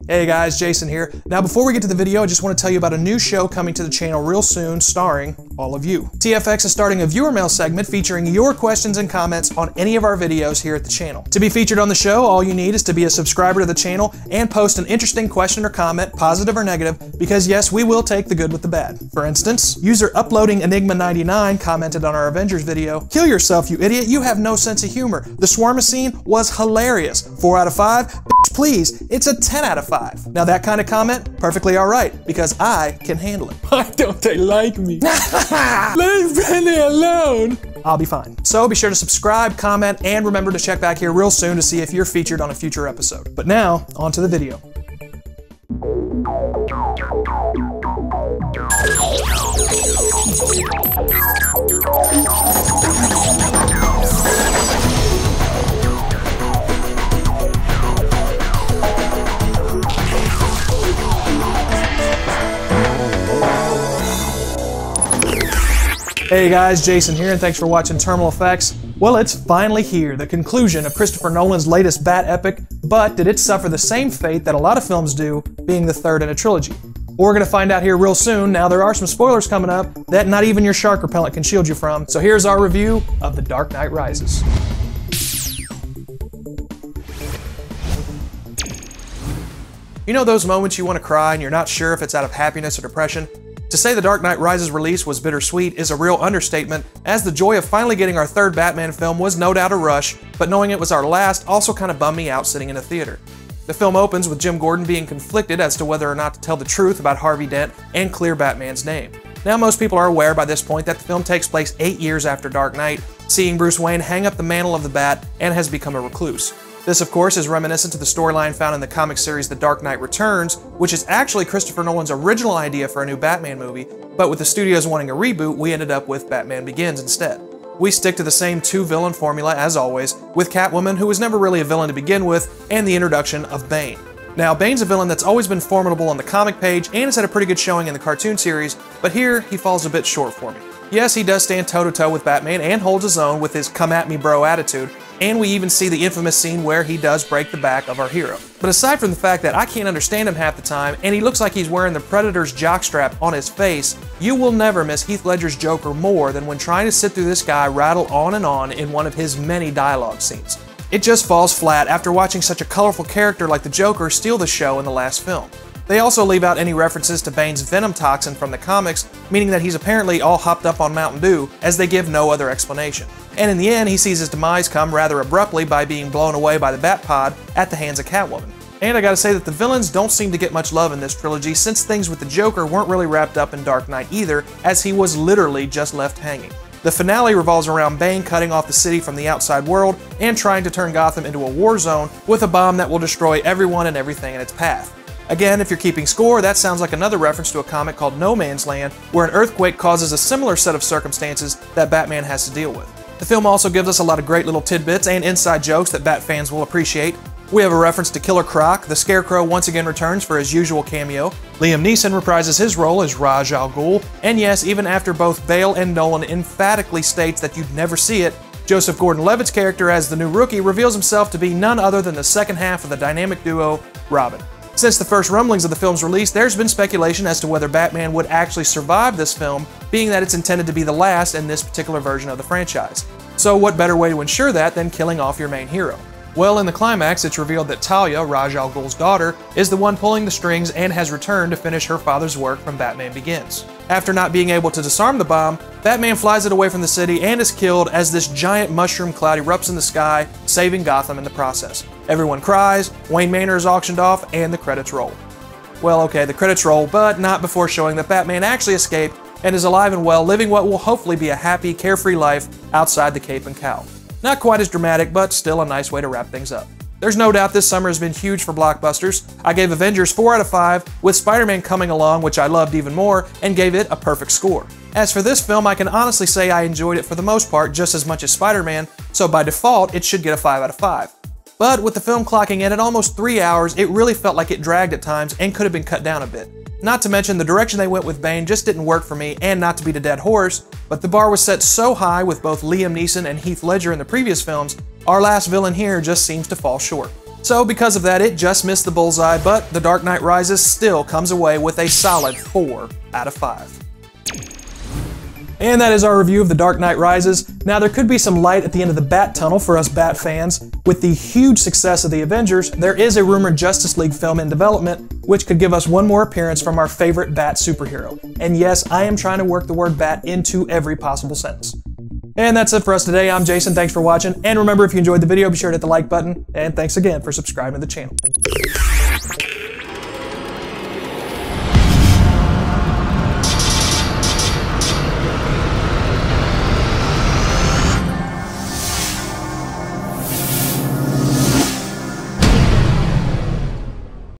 Hey guys, Jason here. Now before we get to the video, I just want to tell you about a new show coming to the channel real soon starring all of you. TFX is starting a viewer mail segment featuring your questions and comments on any of our videos here at the channel. To be featured on the show, all you need is to be a subscriber to the channel and post an interesting question or comment, positive or negative, because yes, we will take the good with the bad. For instance, user uploading Enigma99 commented on our Avengers video, "Kill yourself, you idiot, you have no sense of humor. The shawarma scene was hilarious. 4 out of 5? Bitch, please, it's a 10 out of 5. Now that kind of comment, perfectly alright, because I can handle it. Why don't they like me? Leave Benny alone! I'll be fine. So be sure to subscribe, comment, and remember to check back here real soon to see if you're featured on a future episode. But now, on to the video. Hey guys, Jason here, and thanks for watching Terminal Effects. Well, it's finally here, the conclusion of Christopher Nolan's latest Bat epic, but did it suffer the same fate that a lot of films do, being the third in a trilogy? We're gonna find out here real soon. Now there are some spoilers coming up that not even your shark repellent can shield you from, so here's our review of The Dark Knight Rises. You know those moments you want to cry and you're not sure if it's out of happiness or depression? To say The Dark Knight Rises release was bittersweet is a real understatement, as the joy of finally getting our third Batman film was no doubt a rush, but knowing it was our last also kind of bummed me out sitting in a theater. The film opens with Jim Gordon being conflicted as to whether or not to tell the truth about Harvey Dent and clear Batman's name. Now most people are aware by this point that the film takes place 8 years after Dark Knight, seeing Bruce Wayne hang up the mantle of the Bat and has become a recluse. This, of course, is reminiscent to the storyline found in the comic series The Dark Knight Returns, which is actually Christopher Nolan's original idea for a new Batman movie, but with the studios wanting a reboot, we ended up with Batman Begins instead. We stick to the same two-villain formula as always, with Catwoman, who was never really a villain to begin with, and the introduction of Bane. Now, Bane's a villain that's always been formidable on the comic page and has had a pretty good showing in the cartoon series, but here he falls a bit short for me. Yes, he does stand toe-to-toe with Batman and holds his own with his come-at-me-bro attitude, and we even see the infamous scene where he does break the back of our hero. But aside from the fact that I can't understand him half the time, and he looks like he's wearing the Predator's jockstrap on his face, you will never miss Heath Ledger's Joker more than when trying to sit through this guy rattle on and on in one of his many dialogue scenes. It just falls flat after watching such a colorful character like the Joker steal the show in the last film. They also leave out any references to Bane's venom toxin from the comics, meaning that he's apparently all hopped up on Mountain Dew, as they give no other explanation. And in the end, he sees his demise come rather abruptly by being blown away by the Batpod at the hands of Catwoman. And I gotta say that the villains don't seem to get much love in this trilogy, since things with the Joker weren't really wrapped up in Dark Knight either, as he was literally just left hanging. The finale revolves around Bane cutting off the city from the outside world and trying to turn Gotham into a war zone with a bomb that will destroy everyone and everything in its path. Again, if you're keeping score, that sounds like another reference to a comic called No Man's Land, where an earthquake causes a similar set of circumstances that Batman has to deal with. The film also gives us a lot of great little tidbits and inside jokes that Bat fans will appreciate. We have a reference to Killer Croc, the Scarecrow once again returns for his usual cameo, Liam Neeson reprises his role as Ra's al Ghul, and yes, even after both Bale and Nolan emphatically states that you'd never see it, Joseph Gordon-Levitt's character as the new rookie reveals himself to be none other than the second half of the dynamic duo, Robin. Since the first rumblings of the film's release, there's been speculation as to whether Batman would actually survive this film, being that it's intended to be the last in this particular version of the franchise. So what better way to ensure that than killing off your main hero? Well, in the climax, it's revealed that Talia, Ra's al Ghul's daughter, is the one pulling the strings and has returned to finish her father's work from Batman Begins. After not being able to disarm the bomb, Batman flies it away from the city and is killed as this giant mushroom cloud erupts in the sky, saving Gotham in the process. Everyone cries, Wayne Manor is auctioned off, and the credits roll. Well, okay, the credits roll, but not before showing that Batman actually escaped and is alive and well, living what will hopefully be a happy, carefree life outside the Cape and Cowl. Not quite as dramatic, but still a nice way to wrap things up. There's no doubt this summer has been huge for blockbusters. I gave Avengers 4 out of 5, with Spider-Man coming along, which I loved even more, and gave it a perfect score. As for this film, I can honestly say I enjoyed it for the most part just as much as Spider-Man, so by default, it should get a 5 out of 5. But with the film clocking in at almost 3 hours, it really felt like it dragged at times and could have been cut down a bit. Not to mention the direction they went with Bane just didn't work for me, and not to beat a dead horse, but the bar was set so high with both Liam Neeson and Heath Ledger in the previous films, our last villain here just seems to fall short. So because of that, it just missed the bullseye, but The Dark Knight Rises still comes away with a solid 4 out of 5. And that is our review of The Dark Knight Rises. Now, there could be some light at the end of the Bat Tunnel for us Bat fans. With the huge success of the Avengers, there is a rumored Justice League film in development, which could give us one more appearance from our favorite Bat superhero. And yes, I am trying to work the word Bat into every possible sentence. And that's it for us today. I'm Jason, thanks for watching. And remember, if you enjoyed the video, be sure to hit the like button. And thanks again for subscribing to the channel.